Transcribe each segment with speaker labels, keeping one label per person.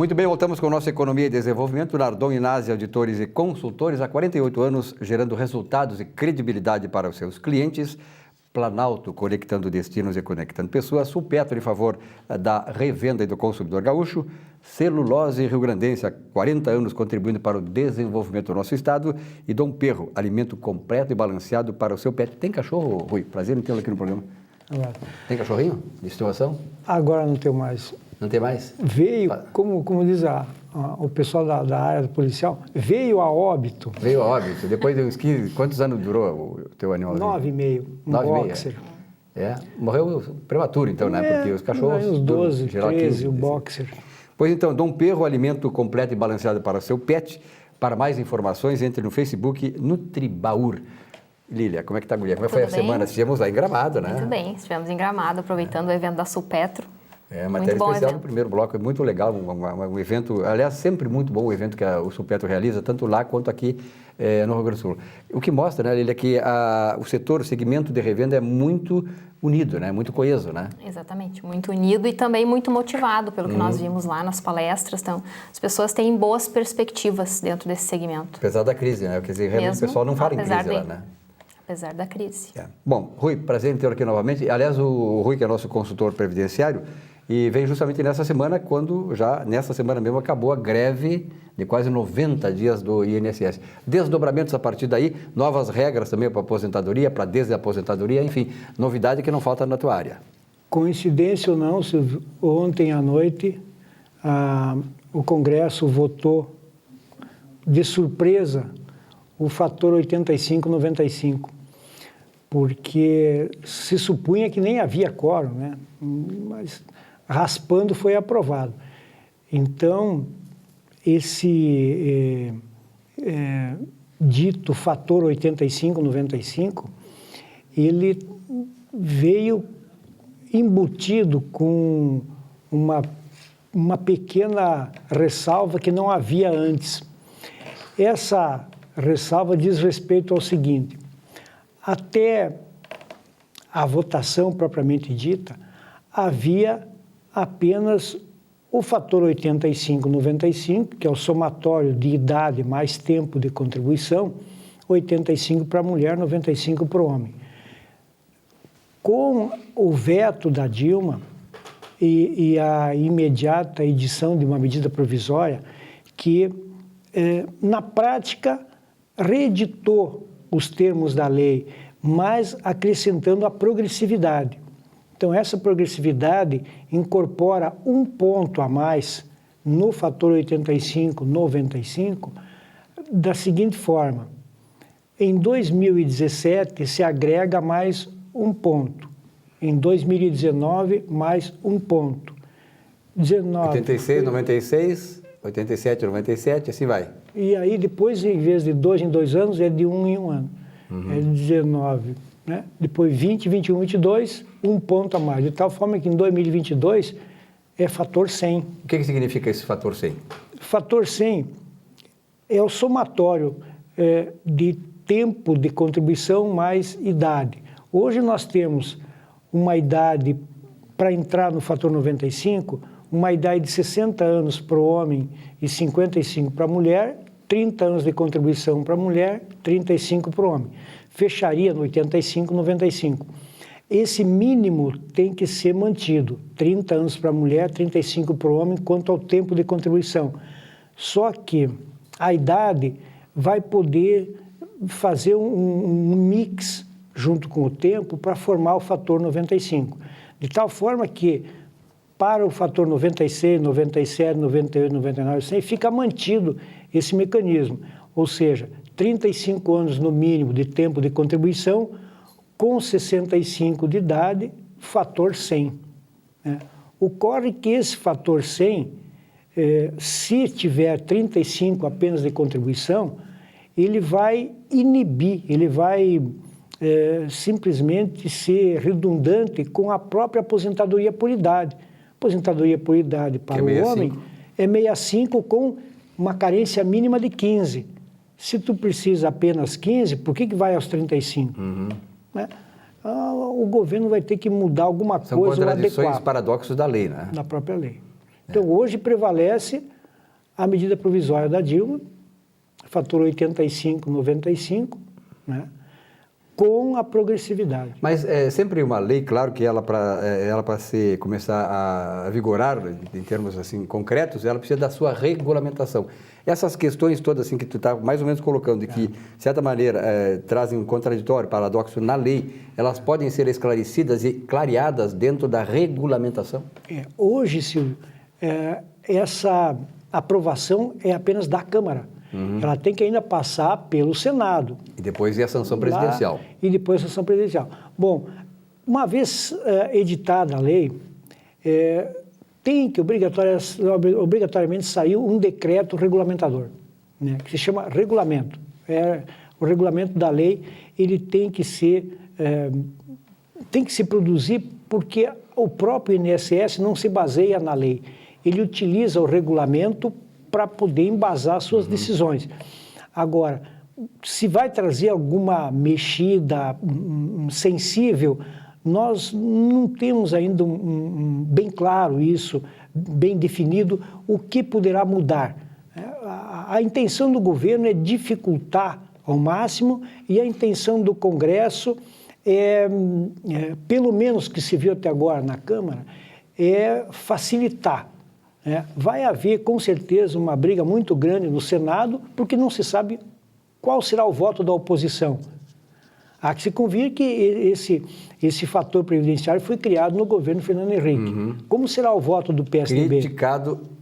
Speaker 1: Muito bem, voltamos com nossa Economia e Desenvolvimento. Nardon Inácio, auditores e consultores, há 48 anos, gerando resultados e credibilidade para os seus clientes. Planalto, conectando destinos e conectando pessoas. Sulpetro, em favor da revenda e do consumidor gaúcho. Celulose rio-grandense, há 40 anos, contribuindo para o desenvolvimento do nosso estado. E Dom Perro, alimento completo e balanceado para o seu pet. Tem cachorro, Rui? Prazer em tê-lo aqui no programa.
Speaker 2: Agora.
Speaker 1: Tem cachorrinho de estimação?
Speaker 2: Agora não tenho mais.
Speaker 1: Não tem mais?
Speaker 2: Veio, como diz o pessoal da área policial, veio a óbito.
Speaker 1: Veio a óbito. Depois de uns 15, quantos anos durou o teu animal?
Speaker 2: 9,5, um
Speaker 1: 9,5,
Speaker 2: boxer.
Speaker 1: É? Morreu prematuro, então, né? Porque os cachorros...
Speaker 2: Uns 12,
Speaker 1: geral,
Speaker 2: 13, o boxer.
Speaker 1: Pois então, Dom Perro, alimento completo e balanceado para o seu pet. Para mais informações, entre no Facebook Nutribaur. Lília, como é que está a mulher? Como foi a semana? Estivemos lá em Gramado, né?
Speaker 3: Muito bem, estivemos em Gramado, aproveitando o evento da Sulpetro.
Speaker 1: É, matéria especial no primeiro bloco, é muito legal, um evento, aliás, sempre muito bom o evento que o Sulpetro realiza, tanto lá quanto aqui no Rio Grande do Sul. O que mostra, né, Lília, que o setor, o segmento de revenda é muito unido, né, muito coeso, né?
Speaker 3: Exatamente, muito unido e também muito motivado, pelo que nós vimos lá nas palestras. Então, as pessoas têm boas perspectivas dentro desse segmento.
Speaker 1: Apesar da crise, né? Quer dizer, realmente o pessoal não fala em crise lá, né?
Speaker 3: Apesar da crise.
Speaker 1: É. Bom, Rui, prazer em tê-lo aqui novamente. Aliás, o Rui, que é nosso consultor previdenciário, e vem justamente nessa semana, quando já nessa semana mesmo acabou a greve de quase 90 dias do INSS. Desdobramentos a partir daí, novas regras também para aposentadoria, para desde a aposentadoria, enfim, novidade que não falta na tua área.
Speaker 2: Coincidência ou não, Silvio, ontem à noite o Congresso votou de surpresa o fator 85-95, porque se supunha que nem havia quórum, né? Mas raspando foi aprovado. Então, esse dito fator 85-95, ele veio embutido com uma pequena ressalva que não havia antes. Essa ressalva diz respeito ao seguinte: até a votação propriamente dita, havia apenas o fator 85-95, que é o somatório de idade mais tempo de contribuição, 85 para a mulher, 95 para o homem. Com o veto da Dilma e a imediata edição de uma medida provisória que, na prática, reeditou os termos da lei, mas acrescentando a progressividade. Então, essa progressividade incorpora um ponto a mais no fator 85-95 da seguinte forma: em 2017 se agrega mais um ponto, em 2019 mais um ponto.
Speaker 1: 86, 96, 87, 97, assim vai.
Speaker 2: E aí depois, em vez de 2 em 2 anos, é de 1 em 1 ano. É 19, né? Depois 20, 21, 22, um ponto a mais. De tal forma que em 2022 é fator 100.
Speaker 1: O que significa esse fator 100?
Speaker 2: Fator 100 é o somatório de tempo de contribuição mais idade. Hoje nós temos uma idade, para entrar no fator 95, uma idade de 60 anos para o homem e 55 para a mulher, 30 anos de contribuição para a mulher, 35 para o homem. Fecharia no 85-95. Esse mínimo tem que ser mantido, 30 anos para a mulher, 35 para o homem, quanto ao tempo de contribuição. Só que a idade vai poder fazer um mix junto com o tempo para formar o fator 95. De tal forma que, para o fator 96, 97, 98, 99, 100, fica mantido esse mecanismo. Ou seja, 35 anos no mínimo de tempo de contribuição, com 65 de idade, fator 100. Né? Ocorre que esse fator 100, se tiver 35 apenas de contribuição, ele vai inibir, ele vai simplesmente ser redundante com a própria aposentadoria por idade. Aposentadoria por idade para o homem é 65 com uma carência mínima de 15. Se tu precisa apenas 15, por que vai aos 35? Né? O governo vai ter que mudar alguma coisa.
Speaker 1: São contradições, paradoxos da lei, né?
Speaker 2: Da própria lei. Então, hoje prevalece a medida provisória da Dilma, fator 85/95, né, com a progressividade.
Speaker 1: Mas é sempre uma lei, claro que ela para começar a vigorar em termos assim concretos, ela precisa da sua regulamentação. Essas questões todas assim que tu está mais ou menos colocando, de que de certa maneira trazem um contraditório, paradoxo na lei, elas podem ser esclarecidas e clareadas dentro da regulamentação?
Speaker 2: Hoje, Silvio, essa aprovação é apenas da Câmara. Ela tem que ainda passar pelo Senado.
Speaker 1: E depois é a sanção presidencial.
Speaker 2: E depois a sanção presidencial. Bom, uma vez editada a lei, tem que obrigatoriamente sair um decreto regulamentador, né, que se chama regulamento. O regulamento da lei, ele tem que se produzir porque o próprio INSS não se baseia na lei. Ele utiliza o regulamento para poder embasar suas decisões. Agora, se vai trazer alguma mexida sensível, nós não temos ainda bem claro isso, bem definido, o que poderá mudar. A intenção do governo é dificultar ao máximo e a intenção do Congresso pelo menos que se viu até agora na Câmara, é facilitar. Vai haver, com certeza, uma briga muito grande no Senado, porque não se sabe qual será o voto da oposição. Há que se convir que esse fator previdenciário foi criado no governo Fernando Henrique. Como será o voto do PSDB?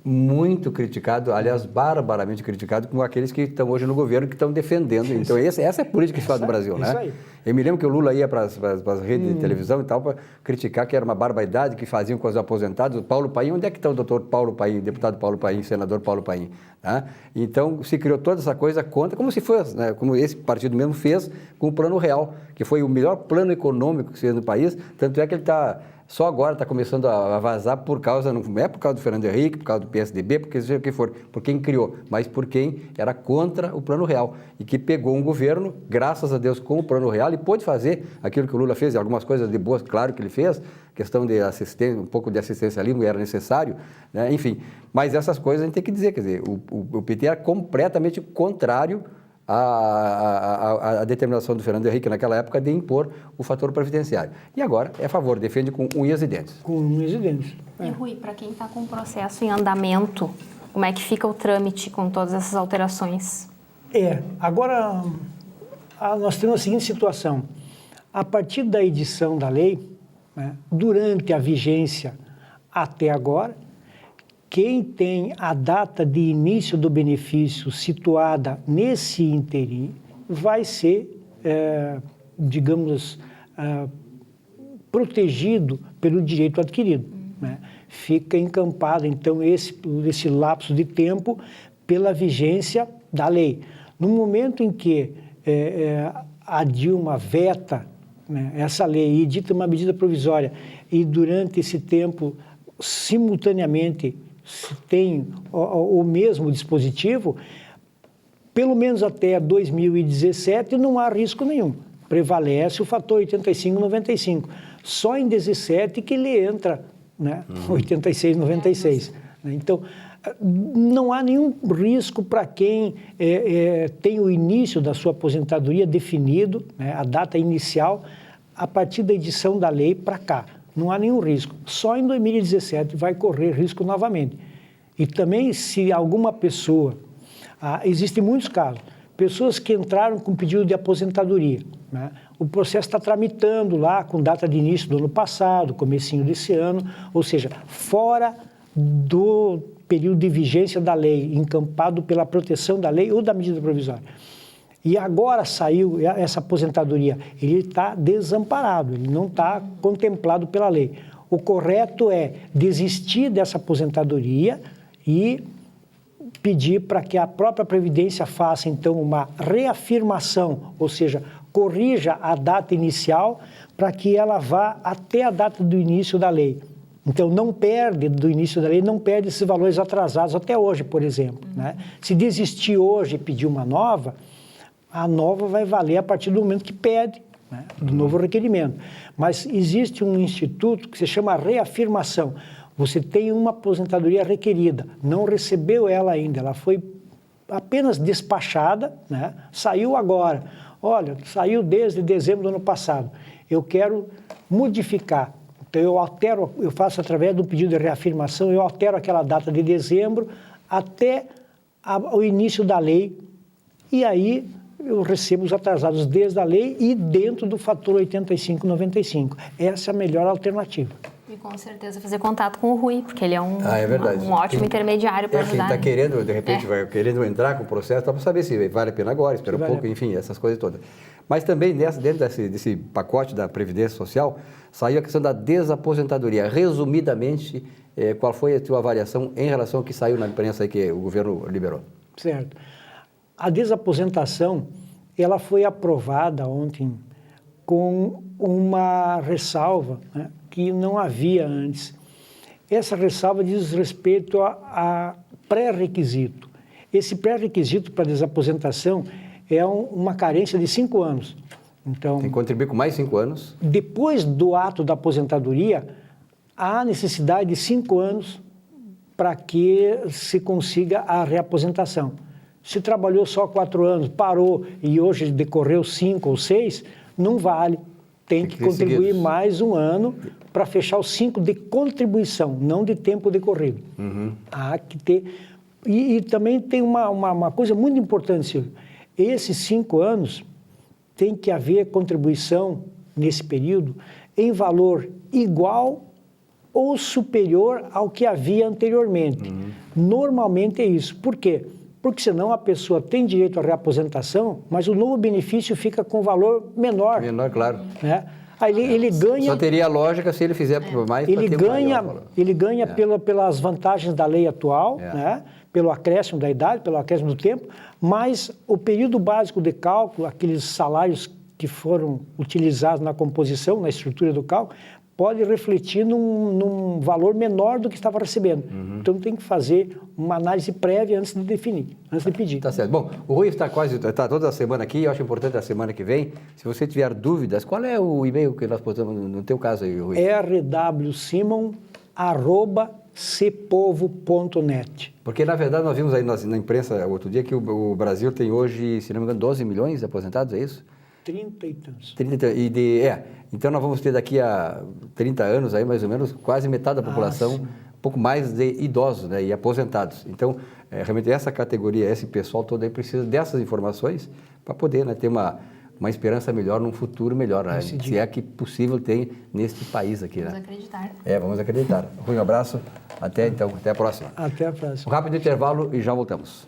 Speaker 1: Muito criticado, aliás, barbaramente criticado, com aqueles que estão hoje no governo, que estão defendendo. Então, essa é a política que se faz no Brasil, né?
Speaker 2: Aí.
Speaker 1: Eu me lembro que o Lula ia para as redes de televisão e tal, para criticar que era uma barbaridade que faziam com os aposentados. O Paulo Paim, onde é que está o doutor Paulo Paim, deputado Paulo Paim, senador Paulo Paim? Tá? Então, se criou toda essa coisa contra, como se fosse, né, como esse partido mesmo fez com o Plano Real, que foi o melhor plano econômico que se fez no país, tanto é que ele está... Só agora está começando a vazar por causa, não é por causa do Fernando Henrique, por causa do PSDB, porque seja o que for, por quem criou, mas por quem era contra o Plano Real e que pegou um governo, graças a Deus, com o Plano Real e pôde fazer aquilo que o Lula fez, e algumas coisas de boas, claro que ele fez, questão de assistência, um pouco de assistencialismo era necessário, né? Enfim, mas essas coisas a gente tem que dizer, quer dizer, o PT era completamente contrário a determinação do Fernando Henrique naquela época de impor o fator previdenciário. E agora é a favor, defende com unhas e dentes.
Speaker 2: Com unhas e dentes.
Speaker 3: E Rui, para quem está com o processo em andamento, como é que fica o trâmite com todas essas alterações?
Speaker 2: Agora nós temos a seguinte situação. A partir da edição da lei, né, durante a vigência até agora, quem tem a data de início do benefício situada nesse interim vai ser, digamos, protegido pelo direito adquirido. Né? Fica encampado, então, esse lapso de tempo pela vigência da lei. No momento em que a Dilma veta, né, essa lei e edita uma medida provisória e durante esse tempo, simultaneamente, se tem o mesmo dispositivo, pelo menos até 2017 não há risco nenhum. Prevalece o fator 85/95. Só em 17 que ele entra, né, 86/96. Então, não há nenhum risco para quem tem o início da sua aposentadoria definido, né, a data inicial, a partir da edição da lei para cá. Não há nenhum risco. Só em 2017 vai correr risco novamente. E também se alguma pessoa... existem muitos casos. Pessoas que entraram com pedido de aposentadoria. Né? O processo está tramitando lá com data de início do ano passado, comecinho desse ano, ou seja, fora do período de vigência da lei, encampado pela proteção da lei ou da medida provisória. E agora saiu essa aposentadoria, ele está desamparado, ele não está contemplado pela lei. O correto é desistir dessa aposentadoria e pedir para que a própria Previdência faça, então, uma reafirmação, ou seja, corrija a data inicial para que ela vá até a data do início da lei. Então, não perde do início da lei, não perde esses valores atrasados até hoje, por exemplo. Né? Se desistir hoje e pedir uma nova, a nova vai valer a partir do momento que pede, né, do novo requerimento. Mas existe um instituto que se chama reafirmação. Você tem uma aposentadoria requerida, não recebeu ela ainda, ela foi apenas despachada, né? Saiu agora. Olha, saiu desde dezembro do ano passado. Eu quero modificar. Então, eu altero, eu faço através de um pedido de reafirmação, eu altero aquela data de dezembro até o início da lei, e aí eu recebo os atrasados desde a lei e dentro do fator 85,95. Essa é a melhor alternativa.
Speaker 3: E com certeza fazer contato com o Rui, porque ele é um ótimo intermediário para ajudar.
Speaker 1: Quem está querendo, de repente, vai querendo entrar com o processo, para saber se vale a pena agora, espera um pouco, enfim, essas coisas todas. Mas também dentro desse pacote da Previdência Social, saiu a questão da desaposentadoria. Resumidamente, qual foi a tua avaliação em relação ao que saiu na imprensa aí que o governo liberou?
Speaker 2: Certo. A desaposentação, ela foi aprovada ontem com uma ressalva, né, que não havia antes. Essa ressalva diz respeito a pré-requisito. Esse pré-requisito para desaposentação é uma carência de 5 anos. Então,
Speaker 1: tem que contribuir com mais 5 anos.
Speaker 2: Depois do ato da aposentadoria, há necessidade de 5 anos para que se consiga a reaposentação. Se trabalhou só 4 anos, parou e hoje decorreu 5 ou 6, não vale. Tem que contribuir seguidos. Mais 1 ano para fechar os 5 de contribuição, não de tempo decorrido. Há que ter... E também tem uma coisa muito importante, Silvio. Esses 5 anos tem que haver contribuição nesse período em valor igual ou superior ao que havia anteriormente. Normalmente é isso. Por quê? Porque senão a pessoa tem direito à reaposentação, mas o novo benefício fica com valor menor.
Speaker 1: Menor, claro.
Speaker 2: Né? Aí ele ganha...
Speaker 1: Só teria lógica se ele fizer mais
Speaker 2: ele ganha pelas vantagens da lei atual, né? Pelo acréscimo da idade, pelo acréscimo do tempo, mas o período básico de cálculo, aqueles salários que foram utilizados na composição, na estrutura do cálculo, pode refletir num valor menor do que estava recebendo. Então tem que fazer uma análise prévia antes de definir, antes de pedir.
Speaker 1: Tá certo. Bom, o Rui está toda a semana aqui, eu acho importante a semana que vem. Se você tiver dúvidas, qual é o e-mail que nós postamos no teu caso aí, Rui?
Speaker 2: rwsimon@cepovo.net.
Speaker 1: Porque, na verdade, nós vimos aí na imprensa outro dia que o Brasil tem hoje, se não me engano, 12 milhões de aposentados, é isso?
Speaker 2: 30 e tantos.
Speaker 1: Então nós vamos ter daqui a 30 anos, aí, mais ou menos, quase metade da população, um pouco mais de idosos, né, e aposentados. Então, realmente essa categoria, esse pessoal todo aí precisa dessas informações para poder, né, ter uma esperança melhor, num futuro melhor, né, se é que possível tem neste país aqui.
Speaker 3: Vamos acreditar.
Speaker 1: Vamos acreditar. Rui, um abraço. Até a próxima.
Speaker 2: Até a próxima.
Speaker 1: Um rápido intervalo e já voltamos.